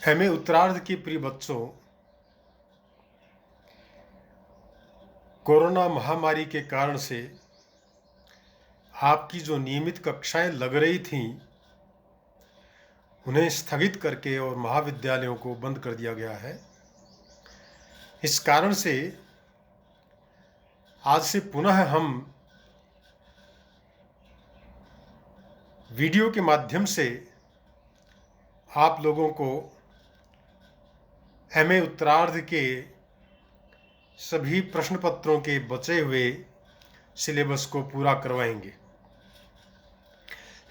MA उत्तरार्ध के प्रिय बच्चों, कोरोना महामारी के कारण से आपकी जो नियमित कक्षाएं लग रही थीं, उन्हें स्थगित करके और महाविद्यालयों को बंद कर दिया गया है। इस कारण से आज से पुनः हम वीडियो के माध्यम से आप लोगों को एमए उत्तरार्ध के सभी प्रश्न पत्रों के बचे हुए सिलेबस को पूरा करवाएंगे।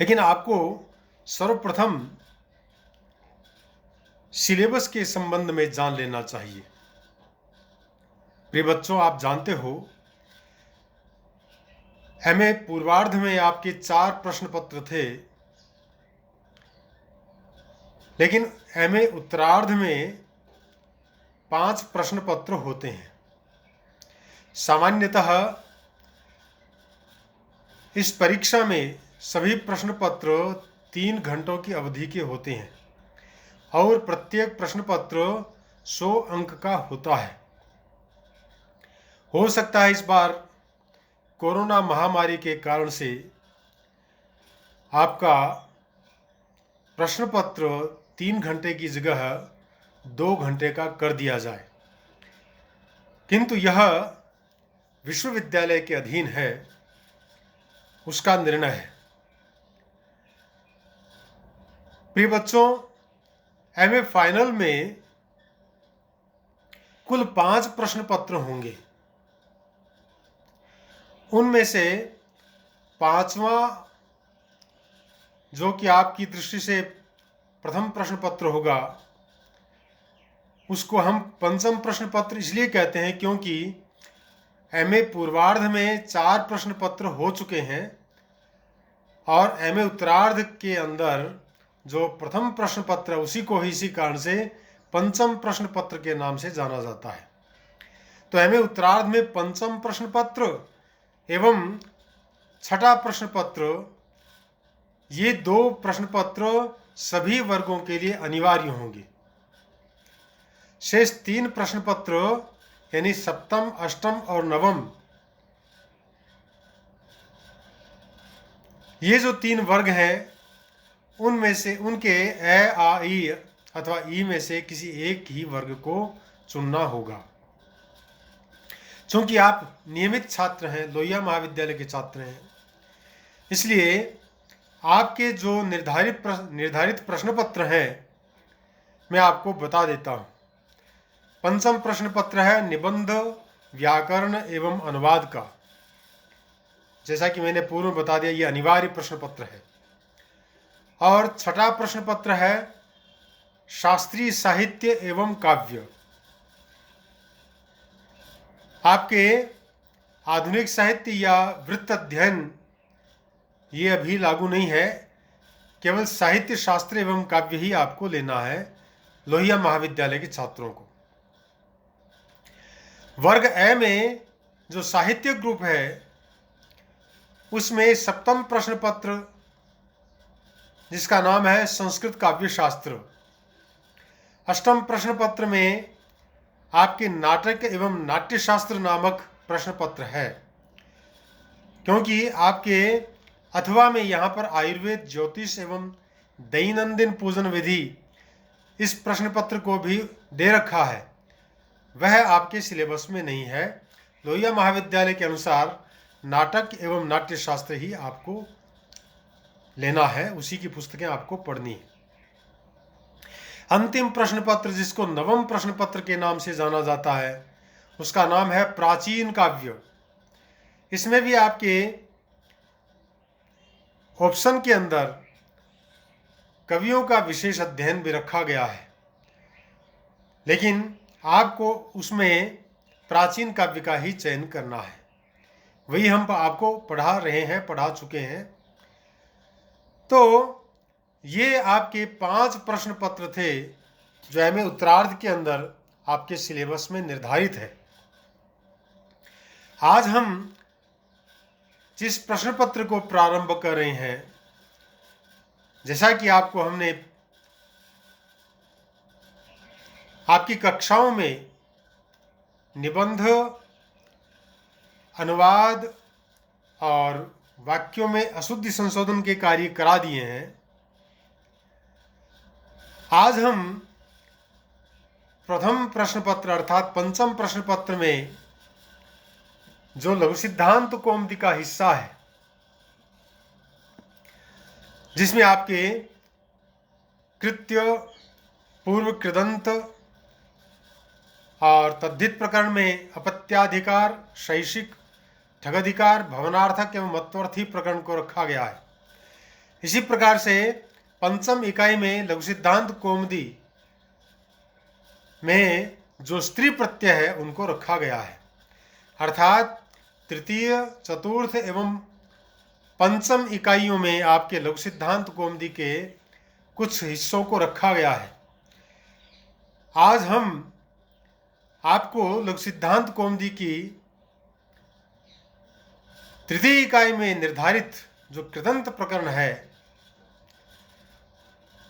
लेकिन आपको सर्वप्रथम सिलेबस के संबंध में जान लेना चाहिए। प्रिय बच्चों, आप जानते हो एमए पूर्वार्ध में आपके 4 प्रश्न पत्र थे, लेकिन एमए उत्तरार्ध में 5 प्रश्न पत्र होते हैं। सामान्यतः इस परीक्षा में सभी प्रश्न पत्र 3 घंटों की अवधि के होते हैं और प्रत्येक प्रश्न पत्र 100 अंक का होता है। हो सकता है इस बार कोरोना महामारी के कारण से आपका प्रश्न पत्र 3 घंटे की जगह 2 घंटे का कर दिया जाए, किंतु यह विश्वविद्यालय के अधीन है, उसका निर्णय है। प्रिय बच्चों, एमए फाइनल में कुल 5 प्रश्न पत्र होंगे। उनमें से 5वां, जो कि आपकी दृष्टि से प्रथम प्रश्न पत्र होगा, उसको हम पंचम प्रश्न पत्र इसलिए कहते हैं क्योंकि एमए पूर्वार्ध में 4 प्रश्न पत्र हो चुके हैं और एमए उत्तरार्ध के अंदर जो प्रथम प्रश्न पत्र है उसी को ही इसी कारण से पंचम प्रश्न पत्र के नाम से जाना जाता है। तो एमए उत्तरार्ध में पंचम प्रश्न पत्र एवं छठा प्रश्न पत्र, ये 2 प्रश्न पत्र सभी वर्गों के लिए अनिवार्य होंगे। शेष 3 प्रश्न पत्र यानी सप्तम, अष्टम और नवम, ये जो 3 वर्ग हैं, उनमें से उनके ए, आ, ई अथवा ई में से किसी एक ही वर्ग को चुनना होगा। चूंकि आप नियमित छात्र हैं, लोहिया महाविद्यालय के छात्र हैं, इसलिए आपके जो निर्धारित प्रश्न पत्र हैं, मैं आपको बता देता हूं। पंचम प्रश्न पत्र है निबंध, व्याकरण एवं अनुवाद का। जैसा कि मैंने पूर्व में बता दिया, ये अनिवार्य प्रश्न पत्र है। और छठा प्रश्न पत्र है शास्त्रीय साहित्य एवं काव्य। आपके आधुनिक साहित्य या वृत्त अध्ययन ये अभी लागू नहीं है, केवल साहित्य शास्त्र एवं काव्य ही आपको लेना है लोहिया महाविद्यालय के छात्रों को। वर्ग ए में जो साहित्य ग्रुप है, उसमें सप्तम प्रश्न पत्र जिसका नाम है संस्कृत काव्य शास्त्र। अष्टम प्रश्न पत्र में आपके नाटक एवं नाट्य शास्त्र नामक प्रश्न पत्र है, क्योंकि आपके अथवा में यहाँ पर आयुर्वेद, ज्योतिष एवं दैनंदिन पूजन विधि इस प्रश्न पत्र को भी दे रखा है, वह आपके सिलेबस में नहीं है। लोहिया महाविद्यालय के अनुसार नाटक एवं नाट्य शास्त्र ही आपको लेना है, उसी की पुस्तकें आपको पढ़नी है। अंतिम प्रश्न पत्र, जिसको नवम प्रश्न पत्र के नाम से जाना जाता है, उसका नाम है प्राचीन काव्य। इसमें भी आपके ऑप्शन के अंदर कवियों का विशेष अध्ययन भी रखा गया है, लेकिन आपको उसमें प्राचीन काव्य का ही चयन करना है। वही हम आपको पढ़ा चुके हैं। तो ये आपके 5 प्रश्न पत्र थे जो एमए उत्तरार्ध के अंदर आपके सिलेबस में निर्धारित है। आज हम जिस प्रश्न पत्र को प्रारंभ कर रहे हैं, जैसा कि आपको हमने आपकी कक्षाओं में निबंध, अनुवाद और वाक्यों में अशुद्धि संशोधन के कार्य करा दिए हैं। आज हम प्रथम प्रश्न पत्र अर्थात पंचम प्रश्न पत्र में जो लघु सिद्धांत कौमुदी का हिस्सा है, जिसमें आपके कृत्य, पूर्व कृदंत और तद्धित प्रकरण में अपत्याधिकार, शैषिक, ठगधिकार, भवनार्थक एवं मत्वर्थी प्रकरण को रखा गया है। इसी प्रकार से पंचम इकाई में लघु सिद्धांत कौमुदी में जो स्त्री प्रत्यय है उनको रखा गया है। अर्थात तृतीय, चतुर्थ एवं पंचम इकाइयों में आपके लघु सिद्धांत कौमुदी के कुछ हिस्सों को रखा गया है। आज हम आपको लघु सिद्धांत कौमुदी की तृतीय इकाई में निर्धारित जो कृदंत प्रकरण है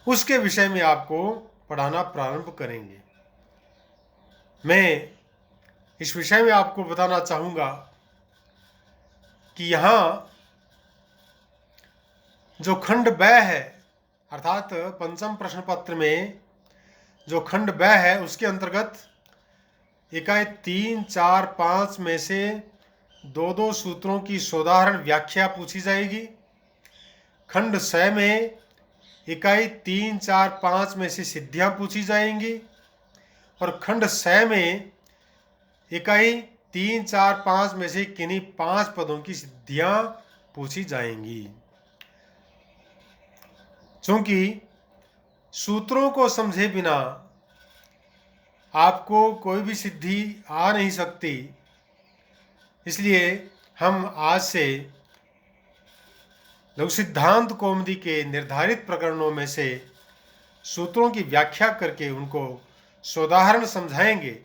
उसके विषय में आपको पढ़ाना प्रारंभ करेंगे। मैं इस विषय में आपको बताना चाहूँगा कि यहाँ जो खंड ब है, अर्थात पंचम प्रश्न पत्र में जो खंड ब है उसके अंतर्गत इकाई 3, 4, 5 में से दो सूत्रों की सोदाहरण व्याख्या पूछी जाएगी। खंड 6 में इकाई 3, 4, 5 में से सिद्धियां पूछी जाएंगी और खंड 6 में इकाई 3, 4, 5 में से किन्हीं 5 पदों की सिद्धियां पूछी जाएंगी। चूंकि सूत्रों को समझे बिना आपको कोई भी सिद्धि आ नहीं सकती, इसलिए हम आज से लघु सिद्धांत कौमुदी के निर्धारित प्रकरणों में से सूत्रों की व्याख्या करके उनको सोदाहरण समझाएंगे।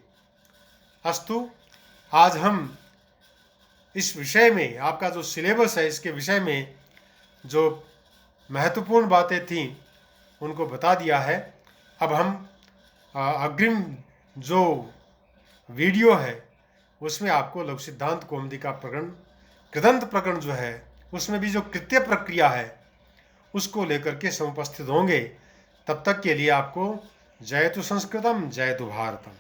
अस्तु, आज हम इस विषय में, आपका जो सिलेबस है इसके विषय में जो महत्वपूर्ण बातें थीं उनको बता दिया है। अब हम अग्रिम जो वीडियो है उसमें आपको लघु सिद्धांत कौमुदी का प्रकरण, कृदंत प्रकरण जो है उसमें भी जो कृत्य प्रक्रिया है उसको लेकर के समुपस्थित होंगे। तब तक के लिए आपको जयतु संस्कृतम, जयतु भारतम।